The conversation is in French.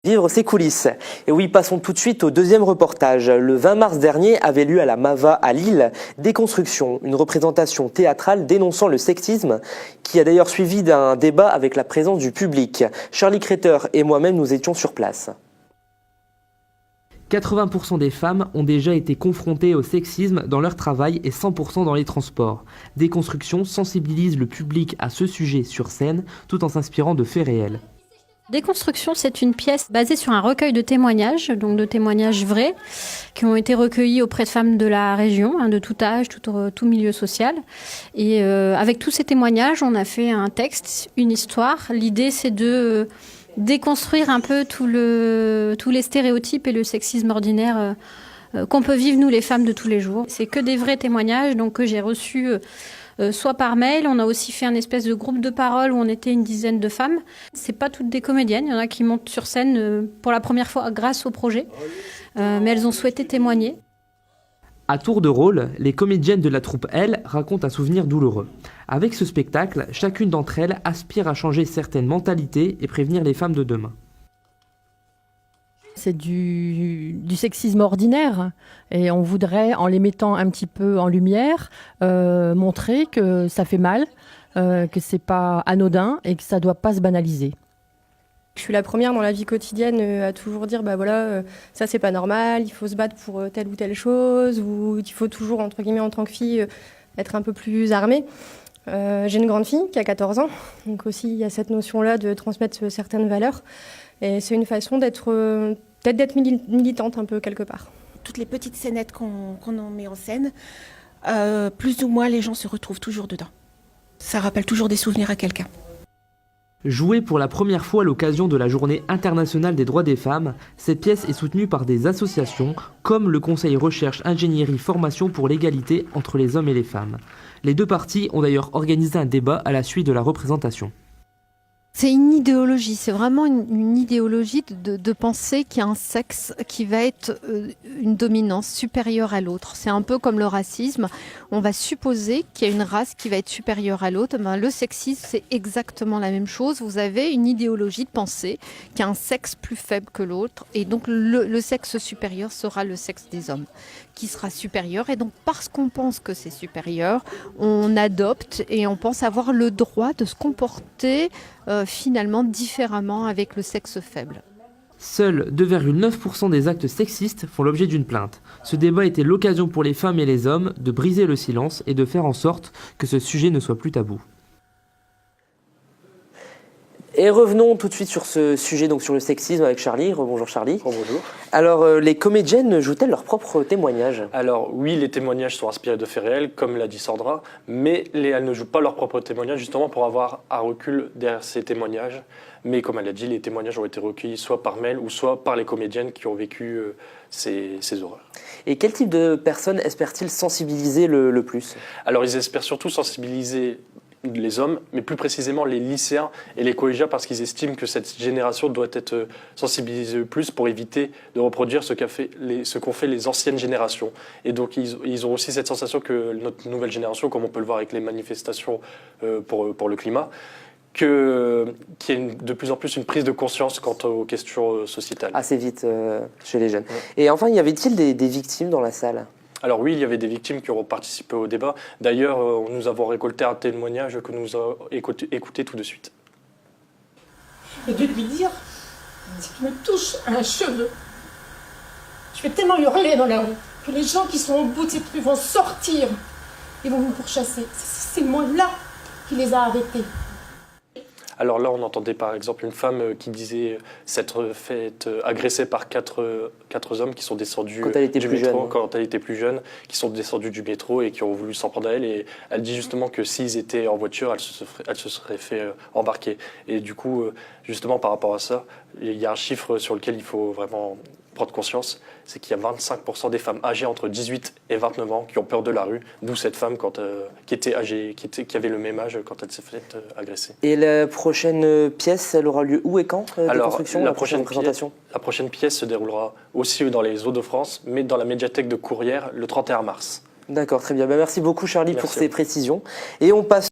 Vivre ses coulisses. Et oui, passons tout de suite au deuxième reportage. Le 20 mars dernier avait lieu à la Mava à Lille Déconstruction, une représentation théâtrale dénonçant le sexisme qui a d'ailleurs suivi d'un débat avec la présence du public. Charlie Kreter et moi-même nous étions sur place. 80% des femmes ont déjà été confrontées au sexisme dans leur travail et 100% dans les transports. Déconstruction sensibilise le public à ce sujet sur scène tout en s'inspirant de faits réels. Déconstruction, c'est une pièce basée sur un recueil de témoignages, donc de témoignages vrais, qui ont été recueillis auprès de femmes de la région, de tout âge, tout milieu social. Et avec tous ces témoignages, on a fait un texte, une histoire. L'idée, c'est de déconstruire un peu tous les stéréotypes et le sexisme ordinaire qu'on peut vivre, nous, les femmes de tous les jours. C'est que des vrais témoignages, donc que j'ai reçus soit par mail. On a aussi fait un espèce de groupe de parole où on était une dizaine de femmes. C'est pas toutes des comédiennes, il y en a qui montent sur scène pour la première fois grâce au projet, mais elles ont souhaité témoigner. À tour de rôle, les comédiennes de la troupe L racontent un souvenir douloureux. Avec ce spectacle, chacune d'entre elles aspire à changer certaines mentalités et prévenir les femmes de demain. C'est du sexisme ordinaire et on voudrait, en les mettant un petit peu en lumière, montrer que ça fait mal, que c'est pas anodin et que ça doit pas se banaliser. Je suis la première dans la vie quotidienne à toujours dire ça c'est pas normal, il faut se battre pour telle ou telle chose, ou il faut toujours, entre guillemets, en tant que fille, être un peu plus armée. J'ai une grande fille qui a 14 ans, donc aussi il y a cette notion-là de transmettre certaines valeurs. Et c'est une façon peut-être d'être militante un peu quelque part. Toutes les petites scénettes qu'on en met en scène, plus ou moins les gens se retrouvent toujours dedans. Ça rappelle toujours des souvenirs à quelqu'un. Jouée pour la première fois à l'occasion de la Journée internationale des droits des femmes, cette pièce est soutenue par des associations comme le Conseil Recherche Ingénierie Formation pour l'égalité entre les hommes et les femmes. Les deux parties ont d'ailleurs organisé un débat à la suite de la représentation. C'est une idéologie, c'est vraiment une idéologie de penser qu'il y a un sexe qui va être une dominance supérieure à l'autre. C'est un peu comme le racisme. On va supposer qu'il y a une race qui va être supérieure à l'autre. Le sexisme, c'est exactement la même chose. Vous avez une idéologie de penser qu'il y a un sexe plus faible que l'autre. Et donc le sexe supérieur sera le sexe des hommes, qui sera supérieur. Et donc parce qu'on pense que c'est supérieur, on adopte et on pense avoir le droit de se comporter finalement différemment avec le sexe faible. Seuls 2,9% des actes sexistes font l'objet d'une plainte. Ce débat était l'occasion pour les femmes et les hommes de briser le silence et de faire en sorte que ce sujet ne soit plus tabou. Et revenons tout de suite sur ce sujet, donc sur le sexisme avec Charlie. Bonjour Charlie. Bonjour. Alors, les comédiennes jouent-elles leurs propres témoignages? Alors oui, les témoignages sont inspirés de faits réels, comme l'a dit Sandra, mais elles ne jouent pas leurs propres témoignages, justement pour avoir un recul derrière ces témoignages. Mais comme elle l'a dit, les témoignages ont été recueillis soit par mail ou soit par les comédiennes qui ont vécu ces horreurs. Et quel type de personnes espèrent-ils sensibiliser le plus? Alors ils espèrent surtout sensibiliser les hommes, mais plus précisément les lycéens et les collégiens, parce qu'ils estiment que cette génération doit être sensibilisée le plus pour éviter de reproduire ce qu'ont fait les anciennes générations. Et donc ils ont aussi cette sensation que notre nouvelle génération, comme on peut le voir avec les manifestations pour le climat, qu'il y ait de plus en plus une prise de conscience quant aux questions sociétales. Assez vite chez les jeunes. Et enfin, y avait-il des victimes dans la salle? Alors oui, il y avait des victimes qui ont participé au débat. D'ailleurs, nous avons récolté un témoignage que nous avons écouté tout de suite. Et de lui dire, si tu me touches un cheveu, je vais tellement hurler dans la rue que les gens qui sont au bout de cette rue vont sortir et vont vous pourchasser. C'est ces mots-là qui les a arrêtés. Alors là, on entendait par exemple une femme qui disait s'être fait agresser par quatre hommes qui sont descendus du métro quand elle était plus jeune, qui sont descendus du métro et qui ont voulu s'en prendre à elle. Et elle dit justement que s'ils étaient en voiture, elle se serait fait embarquer. Et du coup, justement par rapport à ça, il y a un chiffre sur lequel il faut vraiment prendre conscience, c'est qu'il y a 25% des femmes âgées entre 18 et 29 ans qui ont peur de la rue, d'où cette femme qui était âgée, qui avait le même âge quand elle s'est fait agresser. Et la prochaine pièce, elle aura lieu où et quand? La prochaine présentation? La prochaine pièce se déroulera aussi dans les Hauts-de-France, mais dans la médiathèque de Courrières le 31 mars. D'accord, très bien. Merci beaucoup Charlie pour ces précisions. Et on passe